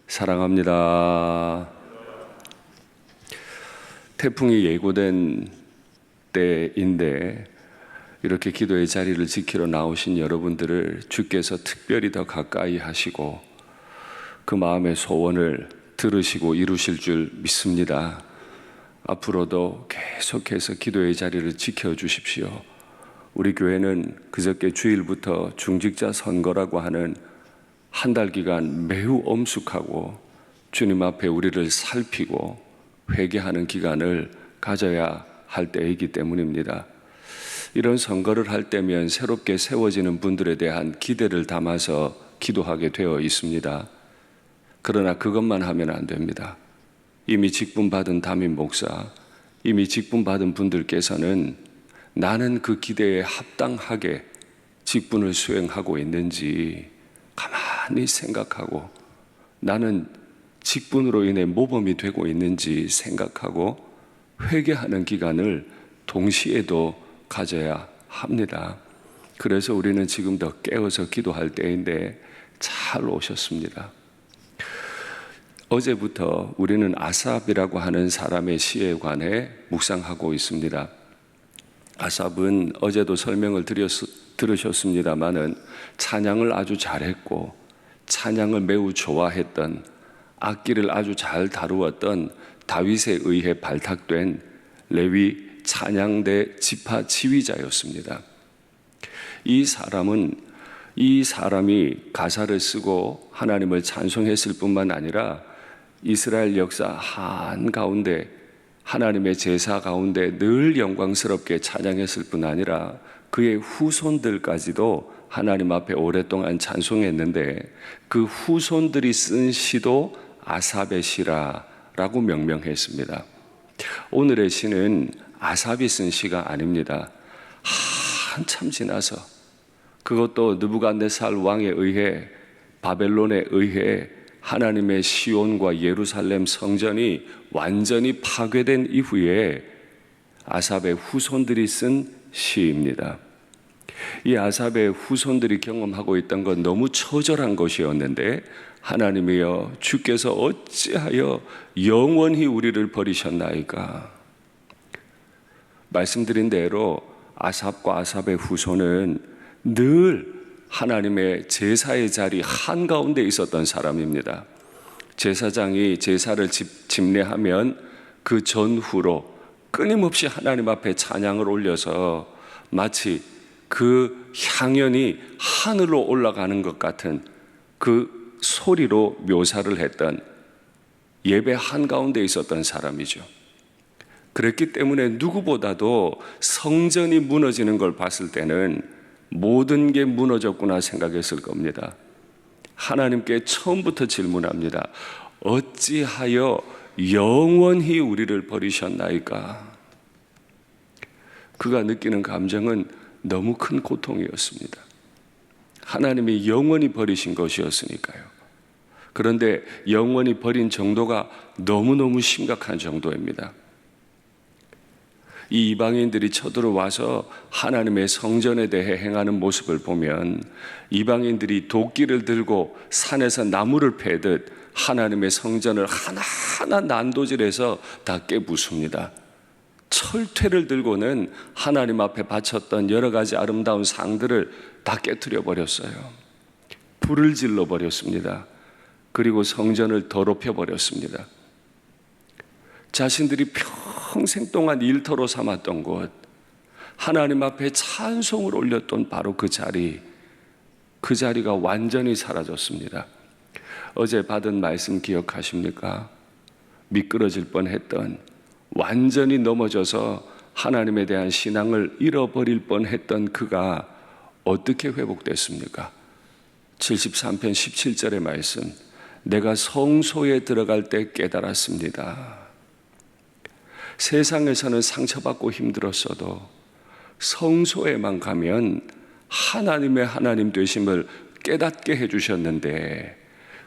사랑합니다. 태풍이 예고된 때인데 이렇게 기도의 자리를 지키러 나오신 여러분들을 주께서 특별히 더 가까이 하시고 그 마음의 소원을 들으시고 이루실 줄 믿습니다. 앞으로도 계속해서 기도의 자리를 지켜주십시오. 우리 교회는 그저께 주일부터 중직자 선거라고 하는 한 달 기간 매우 엄숙하고 주님 앞에 우리를 살피고 회개하는 기간을 가져야 할 때이기 때문입니다. 이런 선거를 할 때면 새롭게 세워지는 분들에 대한 기대를 담아서 기도하게 되어 있습니다. 그러나 그것만 하면 안 됩니다. 이미 직분받은 담임 목사, 이미 직분받은 분들께서는 나는 그 기대에 합당하게 직분을 수행하고 있는지 가만히 생각하고 나는 직분으로 인해 모범이 되고 있는지 생각하고 회개하는 기간을 동시에도 가져야 합니다. 그래서 우리는 지금 더 깨어서 기도할 때인데 잘 오셨습니다. 어제부터 우리는 아삽이라고 하는 사람의 시에 관해 묵상하고 있습니다. 아삽은 어제도 설명을 들으셨습니다마는 찬양을 아주 잘했고 찬양을 매우 좋아했던, 악기를 아주 잘 다루었던 다윗에 의해 발탁된 레위 찬양대 지파 지휘자였습니다. 이 사람이 가사를 쓰고 하나님을 찬송했을 뿐만 아니라 이스라엘 역사 한가운데 하나님의 제사 가운데 늘 영광스럽게 찬양했을 뿐 아니라 그의 후손들까지도 하나님 앞에 오랫동안 찬송했는데 그 후손들이 쓴 시도 아삽의 시라라고 명명했습니다. 오늘의 시는 아삽이 쓴 시가 아닙니다. 한참 지나서, 그것도 느부갓네살 왕에 의해, 바벨론에 의해 하나님의 시온과 예루살렘 성전이 완전히 파괴된 이후에 아삽의 후손들이 쓴 시입니다. 이 아삽의 후손들이 경험하고 있던 건 너무 처절한 것이었는데, 하나님이여 주께서 어찌하여 영원히 우리를 버리셨나이까. 말씀드린 대로 아삽과 아삽의 후손은 늘 하나님의 제사의 자리 한가운데 있었던 사람입니다. 제사장이 제사를 집례하면 그 전후로 끊임없이 하나님 앞에 찬양을 올려서 마치 그 향연이 하늘로 올라가는 것 같은 그 소리로 묘사를 했던, 예배 한가운데 있었던 사람이죠. 그랬기 때문에 누구보다도 성전이 무너지는 걸 봤을 때는 모든 게 무너졌구나 생각했을 겁니다. 하나님께 처음부터 질문합니다. 어찌하여 영원히 우리를 버리셨나이까? 그가 느끼는 감정은 너무 큰 고통이었습니다. 하나님이 영원히 버리신 것이었으니까요. 그런데 영원히 버린 정도가 너무너무 심각한 정도입니다. 이 이방인들이 쳐들어와서 하나님의 성전에 대해 행하는 모습을 보면 이방인들이 도끼를 들고 산에서 나무를 패듯 하나님의 성전을 하나하나 난도질해서 다 깨부숩니다. 철퇴를 들고는 하나님 앞에 바쳤던 여러 가지 아름다운 상들을 다 깨트려 버렸어요. 불을 질러 버렸습니다. 그리고 성전을 더럽혀 버렸습니다. 자신들이 평생 동안 일터로 삼았던 곳, 하나님 앞에 찬송을 올렸던 바로 그 자리가 완전히 사라졌습니다. 어제 받은 말씀 기억하십니까? 미끄러질 뻔했던, 완전히 넘어져서 하나님에 대한 신앙을 잃어버릴 뻔했던 그가 어떻게 회복됐습니까? 73편 17절의 말씀, 내가 성소에 들어갈 때 깨달았습니다. 세상에서는 상처받고 힘들었어도 성소에만 가면 하나님의 하나님 되심을 깨닫게 해주셨는데,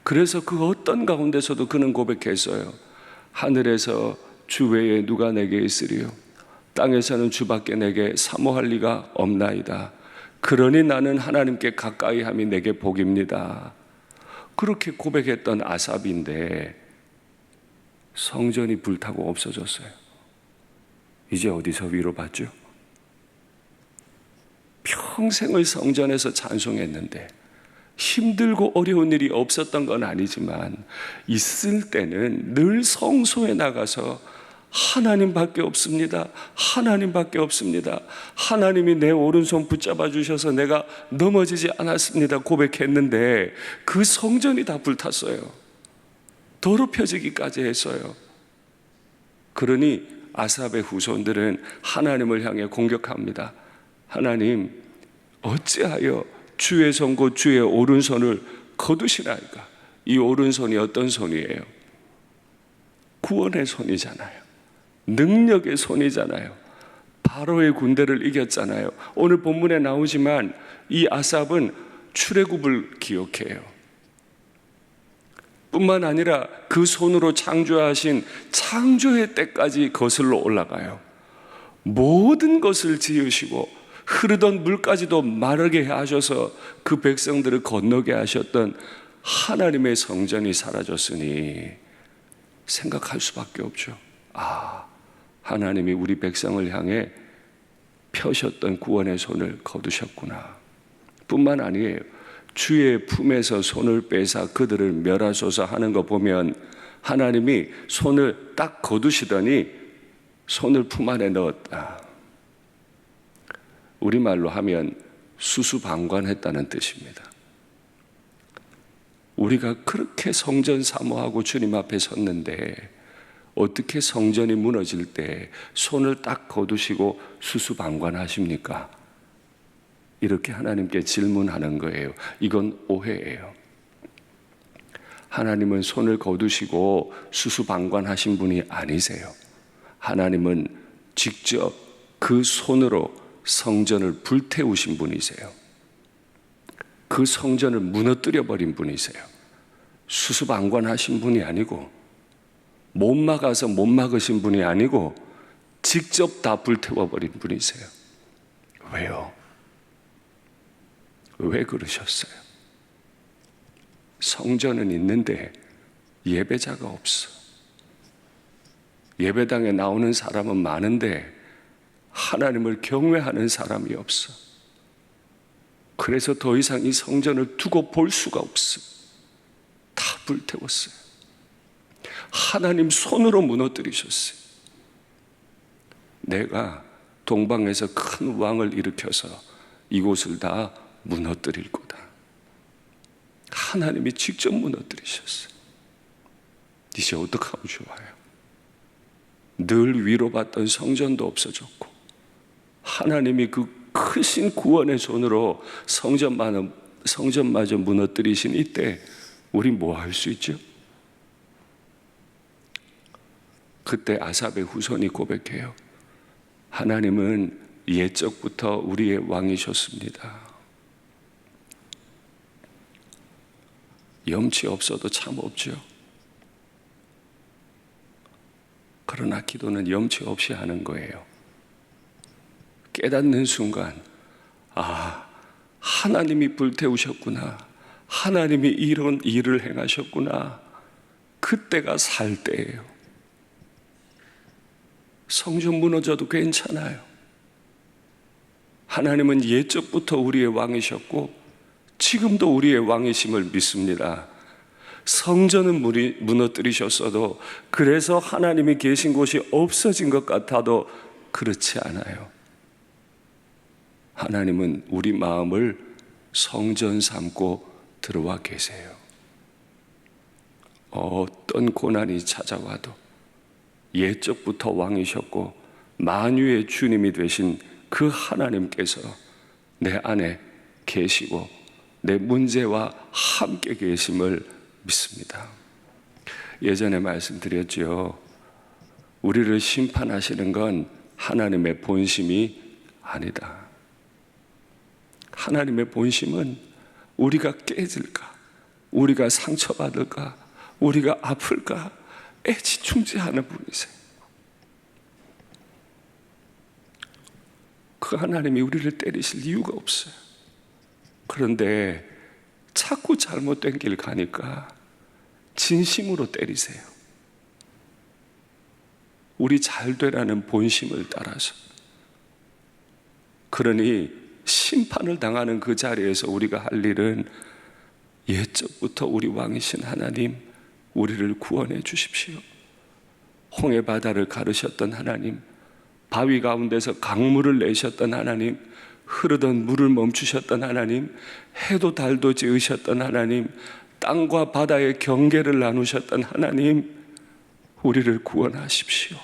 그래서 그 어떤 가운데서도 그는 고백했어요. 하늘에서 주 외에 누가 내게 있으리요? 땅에서는 주밖에 내게 사모할 리가 없나이다. 그러니 나는 하나님께 가까이 함이 내게 복입니다. 그렇게 고백했던 아삽인데 성전이 불타고 없어졌어요. 이제 어디서 위로받죠? 평생을 성전에서 찬송했는데 힘들고 어려운 일이 없었던 건 아니지만 있을 때는 늘 성소에 나가서 하나님밖에 없습니다. 하나님밖에 없습니다. 하나님이 내 오른손 붙잡아 주셔서 내가 넘어지지 않았습니다. 고백했는데 그 성전이 다 불탔어요. 더럽혀지기까지 했어요. 그러니 아삽의 후손들은 하나님을 향해 공격합니다. 하나님, 어찌하여 주의 손 곧 주의 오른손을 거두시나이까? 이 오른손이 어떤 손이에요? 구원의 손이잖아요. 능력의 손이잖아요. 바로의 군대를 이겼잖아요. 오늘 본문에 나오지만 이 아삽은 출애굽을 기억해요. 뿐만 아니라 그 손으로 창조하신 창조의 때까지 거슬러 올라가요. 모든 것을 지으시고 흐르던 물까지도 마르게 하셔서 그 백성들을 건너게 하셨던 하나님의 성전이 사라졌으니 생각할 수밖에 없죠. 하나님이 우리 백성을 향해 펴셨던 구원의 손을 거두셨구나. 뿐만 아니에요. 주의 품에서 손을 빼사 그들을 멸하소서 하는 거 보면 하나님이 손을 딱 거두시더니 손을 품 안에 넣었다. 우리말로 하면 수수방관했다는 뜻입니다. 우리가 그렇게 성전 사모하고 주님 앞에 섰는데 어떻게 성전이 무너질 때 손을 딱 거두시고 수수방관하십니까? 이렇게 하나님께 질문하는 거예요. 이건 오해예요. 하나님은 손을 거두시고 수수방관하신 분이 아니세요. 하나님은 직접 그 손으로 성전을 불태우신 분이세요. 그 성전을 무너뜨려 버린 분이세요. 수수방관하신 분이 아니고 못 막아서 못 막으신 분이 아니고 직접 다 불태워 버린 분이세요. 왜요? 왜 그러셨어요? 성전은 있는데 예배자가 없어. 예배당에 나오는 사람은 많은데 하나님을 경외하는 사람이 없어. 그래서 더 이상 이 성전을 두고 볼 수가 없어. 다 불태웠어요. 하나님 손으로 무너뜨리셨어요. 내가 동방에서 큰 왕을 일으켜서 이곳을 다 무너뜨릴 거다. 하나님이 직접 무너뜨리셨어요. 이제 어떡하면 좋아요? 늘 위로받던 성전도 없어졌고 하나님이 그 크신 구원의 손으로 성전마저 무너뜨리신 이때 우리 뭐 할 수 있죠? 그때 아삽의 후손이 고백해요. 하나님은 옛적부터 우리의 왕이셨습니다. 염치 없어도 참 없죠. 그러나 기도는 염치 없이 하는 거예요. 깨닫는 순간 하나님이 불태우셨구나. 하나님이 이런 일을 행하셨구나. 그때가 살 때예요. 성전 무너져도 괜찮아요. 하나님은 옛적부터 우리의 왕이셨고 지금도 우리의 왕이심을 믿습니다. 성전은 무너뜨리셨어도 그래서 하나님이 계신 곳이 없어진 것 같아도 그렇지 않아요. 하나님은 우리 마음을 성전 삼고 들어와 계세요. 어떤 고난이 찾아와도 옛적부터 왕이셨고 만유의 주님이 되신 그 하나님께서 내 안에 계시고 내 문제와 함께 계심을 믿습니다. 예전에 말씀드렸죠. 우리를 심판하시는 건 하나님의 본심이 아니다. 하나님의 본심은 우리가 깨질까, 우리가 상처받을까, 우리가 아플까 애지중지하는 분이세요. 그 하나님이 우리를 때리실 이유가 없어요. 그런데 자꾸 잘못된 길 가니까 진심으로 때리세요. 우리 잘 되라는 본심을 따라서. 그러니 심판을 당하는 그 자리에서 우리가 할 일은 옛적부터 우리 왕이신 하나님, 우리를 구원해 주십시오. 홍해 바다를 가르셨던 하나님, 바위 가운데서 강물을 내셨던 하나님, 흐르던 물을 멈추셨던 하나님, 해도 달도 지으셨던 하나님, 땅과 바다의 경계를 나누셨던 하나님, 우리를 구원하십시오.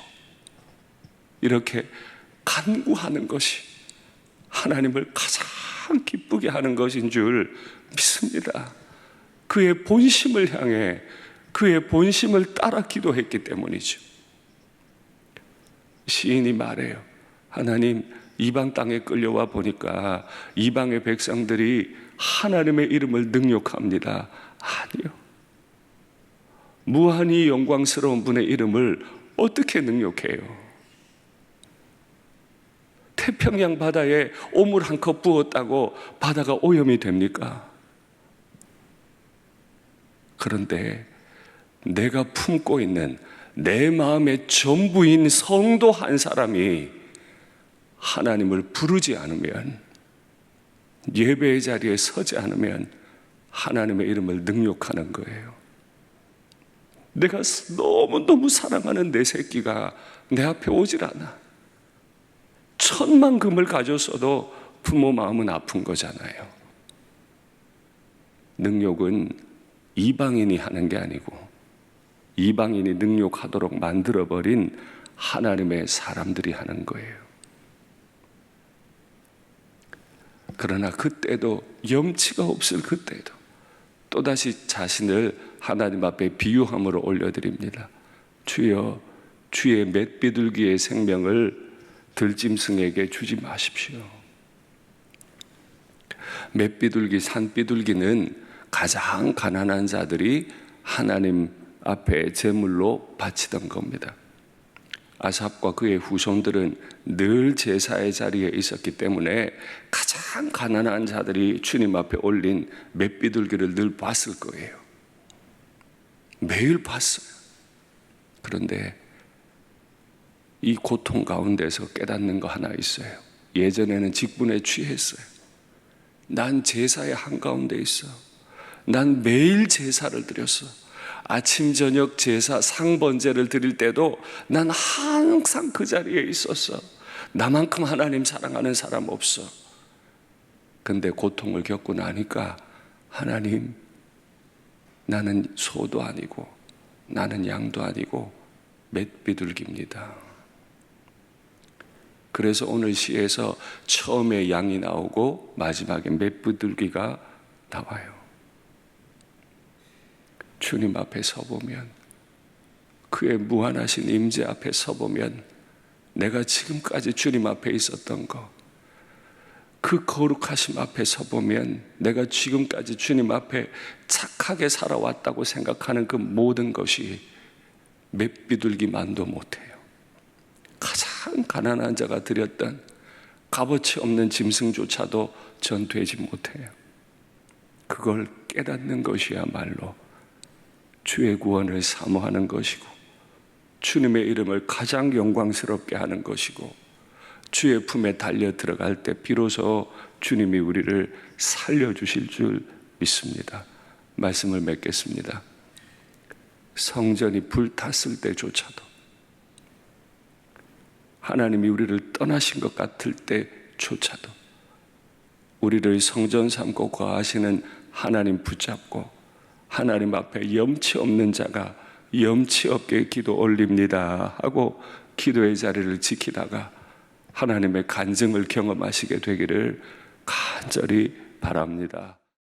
이렇게 간구하는 것이 하나님을 가장 기쁘게 하는 것인 줄 믿습니다. 그의 본심을 향해 그의 본심을 따라 기도했기 때문이죠. 시인이 말해요. 하나님, 이방 땅에 끌려와 보니까 이방의 백성들이 하나님의 이름을 능욕합니다. 아니요. 무한히 영광스러운 분의 이름을 어떻게 능욕해요? 태평양 바다에 오물 한 컵 부었다고 바다가 오염이 됩니까? 그런데 내가 품고 있는 내 마음의 전부인 성도 한 사람이 하나님을 부르지 않으면, 예배의 자리에 서지 않으면 하나님의 이름을 능욕하는 거예요. 내가 너무너무 사랑하는 내 새끼가 내 앞에 오질 않아. 1,000만 금을 가졌어도 부모 마음은 아픈 거잖아요. 능욕은 이방인이 하는 게 아니고 이방인이 능욕하도록 만들어버린 하나님의 사람들이 하는 거예요. 그러나 그때도, 염치가 없을 그때도 또다시 자신을 하나님 앞에 비유함으로 올려드립니다. 주여, 주의 맷비둘기의 생명을 들짐승에게 주지 마십시오. 맷비둘기, 산비둘기는 가장 가난한 자들이 하나님 앞에 제물로 바치던 겁니다. 아삽과 그의 후손들은 늘 제사의 자리에 있었기 때문에 가장 가난한 자들이 주님 앞에 올린 맷비둘기를 늘 봤을 거예요. 매일 봤어요. 그런데 이 고통 가운데서 깨닫는 거 하나 있어요. 예전에는 직분에 취했어요. 난 제사의 한가운데 있어. 난 매일 제사를 드렸어. 아침 저녁 제사 상번제를 드릴 때도 난 항상 그 자리에 있었어. 나만큼 하나님 사랑하는 사람 없어. 근데 고통을 겪고 나니까, 하나님, 나는 소도 아니고 나는 양도 아니고 맷비둘기입니다. 그래서 오늘 시에서 처음에 양이 나오고 마지막에 맷비둘기가 나와요. 주님 앞에 서보면, 그의 무한하신 임재 앞에 서보면, 내가 지금까지 주님 앞에 있었던 거, 그 거룩하심 앞에 서보면 내가 지금까지 주님 앞에 착하게 살아왔다고 생각하는 그 모든 것이 맷비둘기만도 못해요. 가장 가난한 자가 드렸던 값어치 없는 짐승조차도 전 되지 못해요. 그걸 깨닫는 것이야말로 주의 구원을 사모하는 것이고, 주님의 이름을 가장 영광스럽게 하는 것이고, 주의 품에 달려 들어갈 때 비로소 주님이 우리를 살려주실 줄 믿습니다. 말씀을 맺겠습니다. 성전이 불탔을 때조차도, 하나님이 우리를 떠나신 것 같을 때조차도 우리를 성전 삼고 거하시는 하나님 붙잡고, 하나님 앞에 염치 없는 자가 염치 없게 기도 올립니다 하고 기도의 자리를 지키다가 하나님의 간증을 경험하시게 되기를 간절히 바랍니다.